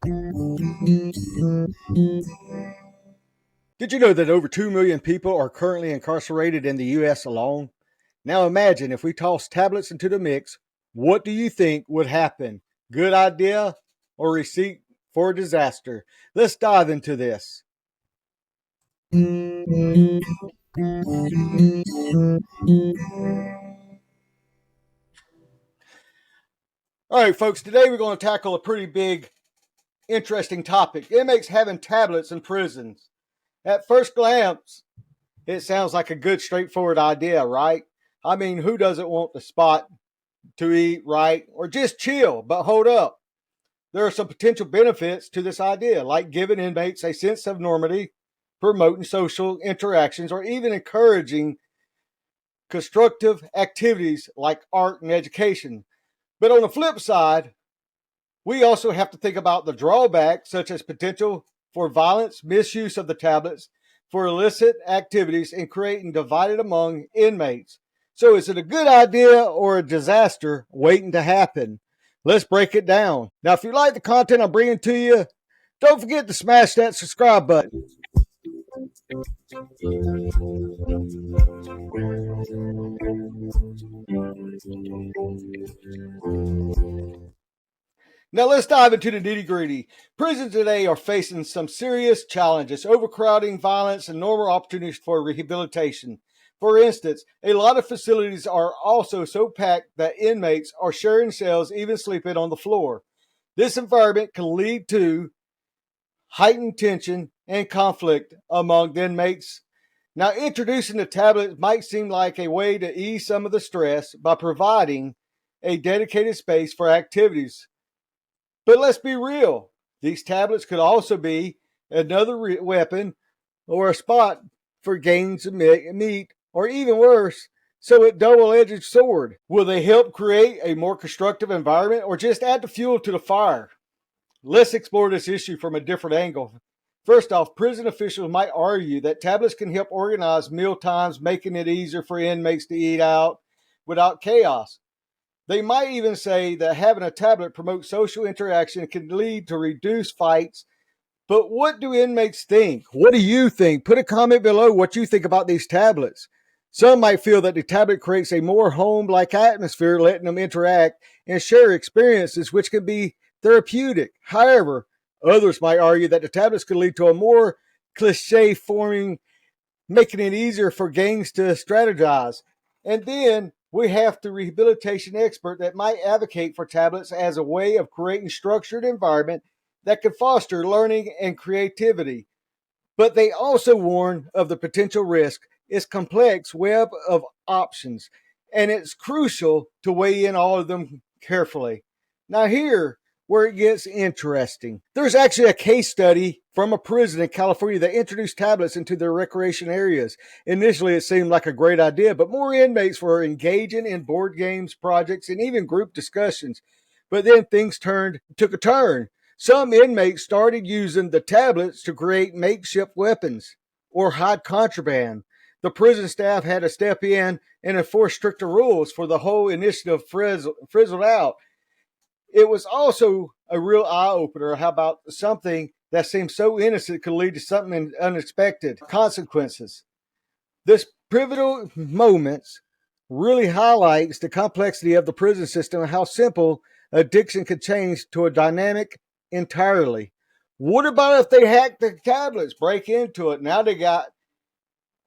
Did you know that over 2 million people are currently incarcerated in the U.S. alone? Now imagine if we toss tablets into the mix, what do you think would happen? Good idea or receipt for disaster? Let's dive into this. All right, folks, today we're going to tackle a pretty big, interesting topic. Inmates having tablets in prisons. At first glance, it sounds like a good, straightforward idea, right? I mean, who doesn't want the spot to eat, right, or just chill? But hold up. There are some potential benefits to this idea, like giving inmates a sense of normality, promoting social interactions, or even encouraging constructive activities like art and education. But on the flip side, we also have to think about the drawbacks, such as potential for violence, misuse of the tablets, for illicit activities, and creating divided among inmates. So is it a good idea or a disaster waiting to happen? Let's break it down. Now, if you like the content I'm bringing to you, don't forget to smash that subscribe button. Now let's dive into the nitty gritty. Prisons today are facing some serious challenges: overcrowding, violence, and normal opportunities for rehabilitation. For instance, a lot of facilities are also so packed that inmates are sharing cells, even sleeping on the floor. This environment can lead to heightened tension and conflict among the inmates. Now, introducing the tablet might seem like a way to ease some of the stress by providing a dedicated space for activities. But let's be real. These tablets could also be another weapon or a spot for gains of meat, or even worse, so a double-edged sword. Will they help create a more constructive environment or just add the fuel to the fire? Let's explore this issue from a different angle. First off, prison officials might argue that tablets can help organize meal times, making it easier for inmates to eat out without chaos. They might even say that having a tablet promotes social interaction and can lead to reduced fights. But what do inmates think? What do you think? Put a comment below what you think about these tablets. Some might feel that the tablet creates a more home-like atmosphere, letting them interact and share experiences, which can be therapeutic. However, others might argue that the tablets could lead to a more cliche forming, making it easier for gangs to strategize. And then we have the rehabilitation expert that might advocate for tablets as a way of creating structured environment that can foster learning and creativity. But they also warn of the potential risk. It's complex web of options, and it's crucial to weigh in all of them carefully. Now here where it gets interesting. There's actually a case study from a prison in California that introduced tablets into their recreation areas. Initially, it seemed like a great idea, but more inmates were engaging in board games, projects, and even group discussions. But then things took a turn. Some inmates started using the tablets to create makeshift weapons or hide contraband. The prison staff had to step in and enforce stricter rules for the whole initiative frizzled out. It was also a real eye opener. How about something that seemed so innocent could lead to something unexpected consequences? This pivotal moments really highlights the complexity of the prison system and how simple addiction could change to a dynamic entirely. What about if they hack the tablets, break into it? Now they got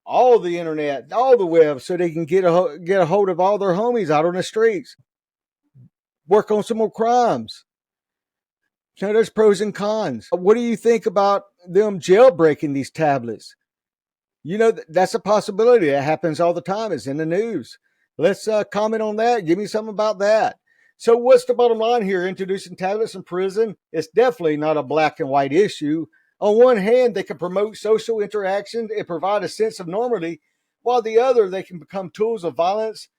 all the internet, all the web, so they can get a hold of all their homies out on the streets, work on some more crimes. Now, there's pros and cons. What do you think about them jailbreaking these tablets? You know, that's a possibility. That happens all the time. It's in the news. Let's comment on that. Give me something about that. So what's the bottom line here? Introducing tablets in prison, it's definitely not a black and white issue. On one hand, they can promote social interaction and provide a sense of normality, while the other, they can become tools of violence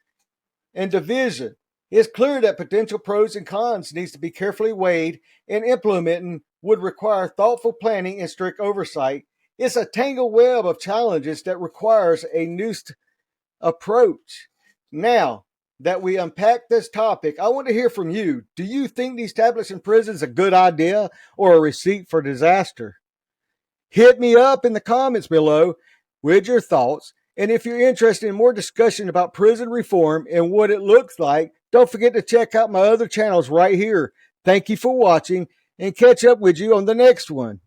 and division. It's clear that potential pros and cons needs to be carefully weighed, and implementing would require thoughtful planning and strict oversight. It's a tangled web of challenges that requires a nuanced approach. Now, that we unpack this topic, I want to hear from you. Do you think these tablets in prison is a good idea or a receipt for disaster? Hit me up in the comments below with your thoughts. And if you're interested in more discussion about prison reform and what it looks like, don't forget to check out my other channels right here. Thank you for watching and catch up with you on the next one.